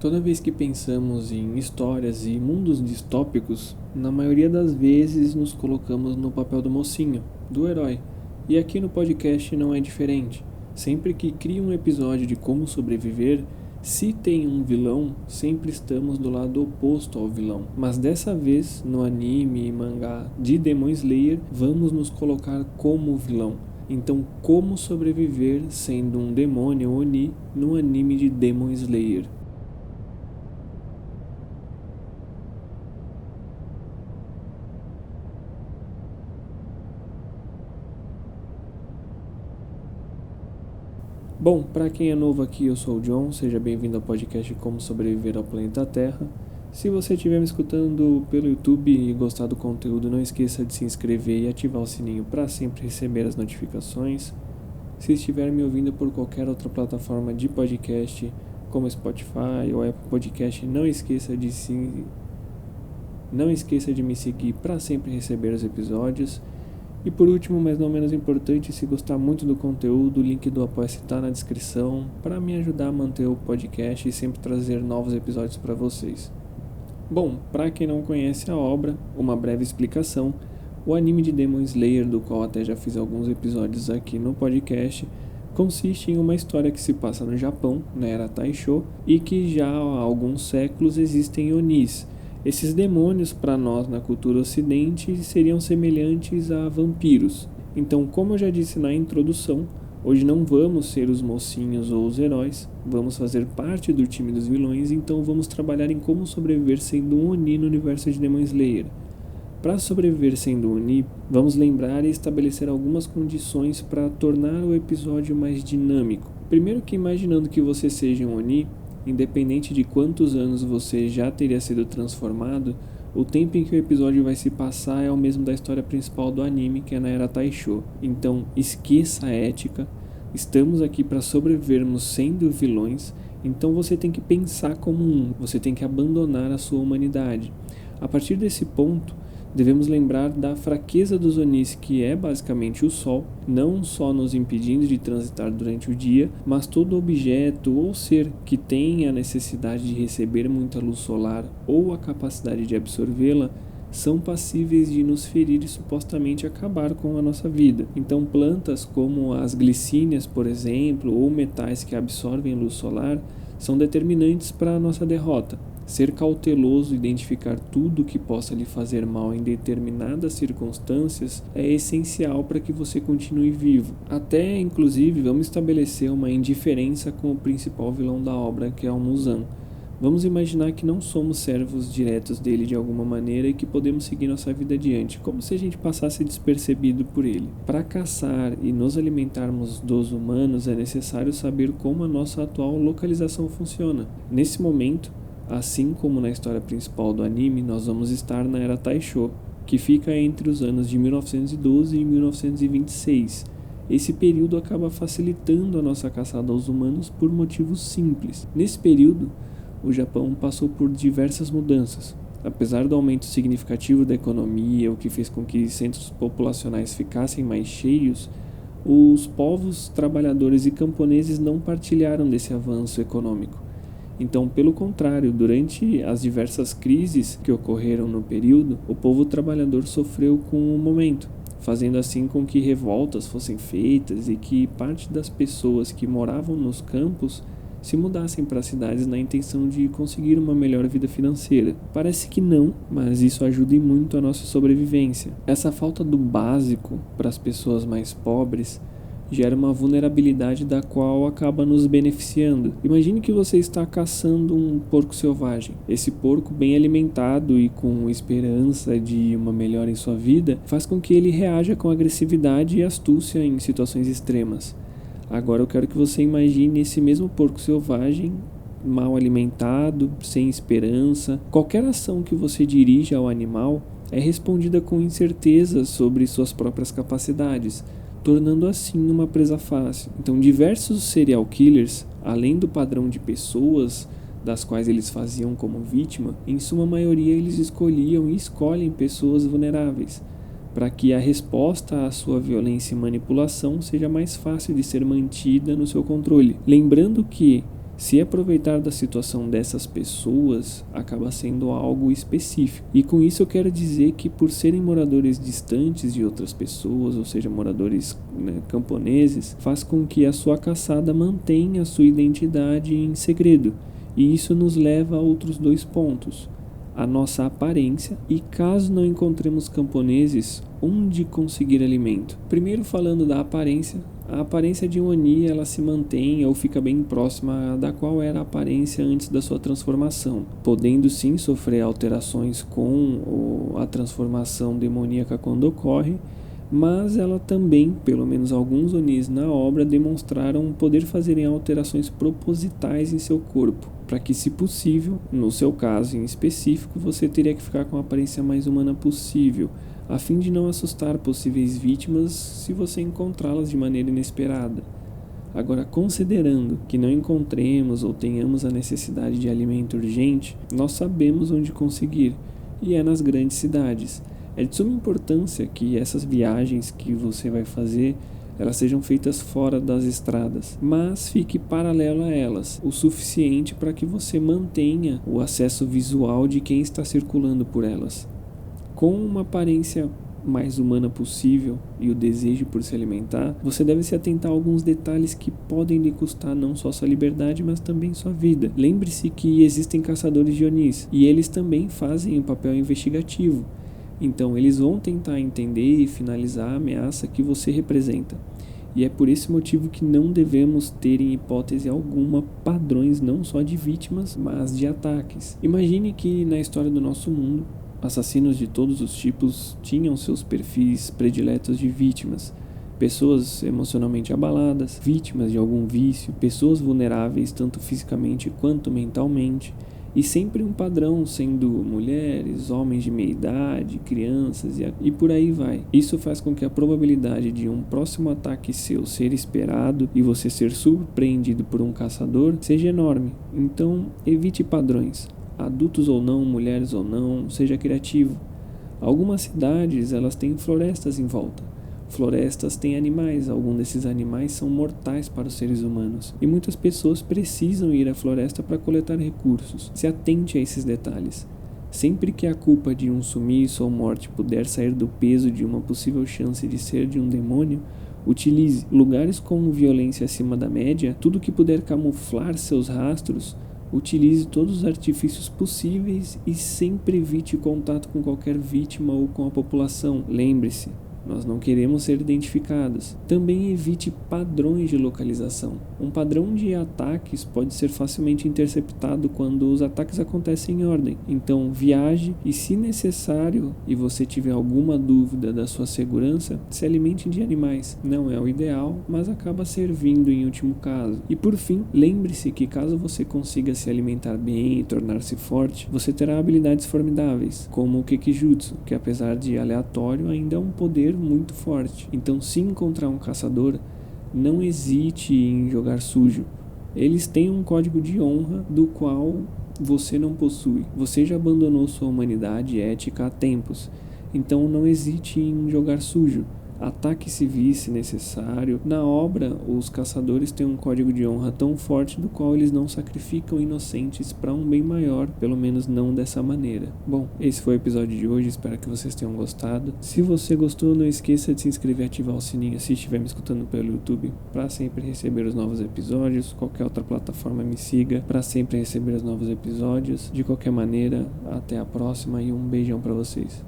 Toda vez que pensamos em histórias e mundos distópicos, na maioria das vezes nos colocamos no papel do mocinho, do herói. E aqui no podcast não é diferente. Sempre que crio um episódio de como sobreviver, se tem um vilão, sempre estamos do lado oposto ao vilão. Mas dessa vez, no anime e mangá de Demon Slayer, vamos nos colocar como vilão. Então, como sobreviver sendo um demônio Oni no anime de Demon Slayer? Bom, para quem é novo aqui, eu sou o John, seja bem-vindo ao podcast Como Sobreviver ao Planeta Terra. Se você estiver me escutando pelo YouTube e gostar do conteúdo, não esqueça de se inscrever e ativar o sininho para sempre receber as notificações. Se estiver me ouvindo por qualquer outra plataforma de podcast, como Spotify ou Apple Podcast, não esqueça de me seguir para sempre receber os episódios. E por último, mas não menos importante, se gostar muito do conteúdo, o link do Apoia-se está na descrição para me ajudar a manter o podcast e sempre trazer novos episódios para vocês. Bom, para quem não conhece a obra, uma breve explicação: o anime de Demon Slayer, do qual até já fiz alguns episódios aqui no podcast, consiste em uma história que se passa no Japão, na era Taisho, e que já há alguns séculos existem Onis. Esses demônios, para nós na cultura ocidente, seriam semelhantes a vampiros. Então, como eu já disse na introdução, hoje não vamos ser os mocinhos ou os heróis, vamos fazer parte do time dos vilões, então vamos trabalhar em como sobreviver sendo um Oni no universo de Demon Slayer. Para sobreviver sendo Oni, vamos lembrar e estabelecer algumas condições para tornar o episódio mais dinâmico. Primeiro que imaginando que você seja um Oni, independente de quantos anos você já teria sido transformado, o tempo em que o episódio vai se passar é o mesmo da história principal do anime, que é na era Taisho. Então, esqueça a ética, estamos aqui para sobrevivermos sendo vilões, então você tem que pensar como um, você tem que abandonar a sua humanidade. A partir desse ponto, devemos lembrar da fraqueza dos Onis, que é basicamente o Sol, não só nos impedindo de transitar durante o dia, mas todo objeto ou ser que tenha a necessidade de receber muita luz solar ou a capacidade de absorvê-la, são passíveis de nos ferir e supostamente acabar com a nossa vida. Então plantas como as glicínias, por exemplo, ou metais que absorvem luz solar, são determinantes para a nossa derrota. Ser cauteloso e identificar tudo que possa lhe fazer mal em determinadas circunstâncias é essencial para que você continue vivo. Até, inclusive, vamos estabelecer uma indiferença com o principal vilão da obra, que é o Muzan. Vamos imaginar que não somos servos diretos dele de alguma maneira e que podemos seguir nossa vida adiante, como se a gente passasse despercebido por ele. Para caçar e nos alimentarmos dos humanos, é necessário saber como a nossa atual localização funciona. Nesse momento, assim como na história principal do anime, nós vamos estar na Era Taisho, que fica entre os anos de 1912 e 1926. Esse período acaba facilitando a nossa caçada aos humanos por motivos simples. Nesse período, o Japão passou por diversas mudanças. Apesar do aumento significativo da economia, o que fez com que centros populacionais ficassem mais cheios, os povos trabalhadores e camponeses não partilharam desse avanço econômico. Então, pelo contrário, durante as diversas crises que ocorreram no período, o povo trabalhador sofreu com o momento, fazendo assim com que revoltas fossem feitas e que parte das pessoas que moravam nos campos se mudassem para as cidades na intenção de conseguir uma melhor vida financeira. Parece que não, mas isso ajuda muito a nossa sobrevivência. Essa falta do básico para as pessoas mais pobres gera uma vulnerabilidade da qual acaba nos beneficiando. Imagine que você está caçando um porco selvagem. Esse porco, bem alimentado e com esperança de uma melhora em sua vida, faz com que ele reaja com agressividade e astúcia em situações extremas. Agora eu quero que você imagine esse mesmo porco selvagem, mal alimentado, sem esperança. Qualquer ação que você dirija ao animal é respondida com incerteza sobre suas próprias capacidades, tornando assim uma presa fácil. Então, diversos serial killers, além do padrão de pessoas das quais eles faziam como vítima, em sua maioria eles escolhiam e escolhem pessoas vulneráveis, para que a resposta à sua violência e manipulação seja mais fácil de ser mantida no seu controle. Lembrando que, Se aproveitar da situação dessas pessoas acaba sendo algo específico. E com isso eu quero dizer que por serem moradores distantes de outras pessoas, ou seja, moradores camponeses, faz com que a sua caçada mantenha a sua identidade em segredo. E isso nos leva a outros 2 pontos. A nossa aparência e, caso não encontremos camponeses, onde conseguir alimento. Primeiro, falando da aparência, a aparência de um Oni ela se mantém ou fica bem próxima da qual era a aparência antes da sua transformação, podendo sim sofrer alterações com a transformação demoníaca quando ocorre, mas ela também, pelo menos alguns Onis na obra, demonstraram poder fazerem alterações propositais em seu corpo, para que, se possível, no seu caso em específico, você teria que ficar com a aparência mais humana possível, a fim de não assustar possíveis vítimas se você encontrá-las de maneira inesperada. Agora, considerando que não encontremos ou tenhamos a necessidade de alimento urgente, nós sabemos onde conseguir, e é nas grandes cidades. É de suma importância que essas viagens que você vai fazer, elas sejam feitas fora das estradas, mas fique paralelo a elas, o suficiente para que você mantenha o acesso visual de quem está circulando por elas. Com uma aparência mais humana possível e o desejo por se alimentar, você deve se atentar a alguns detalhes que podem lhe custar não só sua liberdade, mas também sua vida. Lembre-se que existem caçadores de Onis, e eles também fazem um papel investigativo. Então eles vão tentar entender e finalizar a ameaça que você representa. E é por esse motivo que não devemos ter em hipótese alguma padrões não só de vítimas, mas de ataques. Imagine que na história do nosso mundo, assassinos de todos os tipos tinham seus perfis prediletos de vítimas. Pessoas emocionalmente abaladas, vítimas de algum vício, pessoas vulneráveis tanto fisicamente quanto mentalmente, e sempre um padrão, sendo mulheres, homens de meia idade, crianças e por aí vai. Isso faz com que a probabilidade de um próximo ataque seu ser esperado e você ser surpreendido por um caçador seja enorme. Então, evite padrões. Adultos ou não, mulheres ou não, seja criativo. Algumas cidades, elas têm florestas em volta. Florestas têm animais, alguns desses animais são mortais para os seres humanos. E muitas pessoas precisam ir à floresta para coletar recursos. Se atente a esses detalhes. Sempre que a culpa de um sumiço ou morte puder sair do peso de uma possível chance de ser de um demônio, utilize lugares com violência acima da média, tudo que puder camuflar seus rastros. Utilize todos os artifícios possíveis e sempre evite contato com qualquer vítima ou com a população. Lembre-se, nós não queremos ser identificados. Também evite padrões de localização. Um padrão de ataques pode ser facilmente interceptado quando os ataques acontecem em ordem. Então, viaje e, se necessário, e você tiver alguma dúvida da sua segurança, se alimente de animais. Não é o ideal, mas acaba servindo em último caso. E por fim, lembre-se que caso você consiga se alimentar bem e tornar-se forte, você terá habilidades formidáveis, como o Kekijutsu, que apesar de aleatório, ainda é um poder muito forte. Então, se encontrar um caçador, não hesite em jogar sujo. Eles têm um código de honra do qual você não possui. Você já abandonou sua humanidade e ética há tempos. Então não hesite em jogar sujo. Ataque civis se necessário. Na obra, os caçadores têm um código de honra tão forte do qual eles não sacrificam inocentes para um bem maior, pelo menos não dessa maneira. Bom, esse foi o episódio de hoje, espero que vocês tenham gostado. Se você gostou, não esqueça de se inscrever e ativar o sininho se estiver me escutando pelo YouTube, para sempre receber os novos episódios. Qualquer outra plataforma me siga para sempre receber os novos episódios. De qualquer maneira, até a próxima e um beijão para vocês.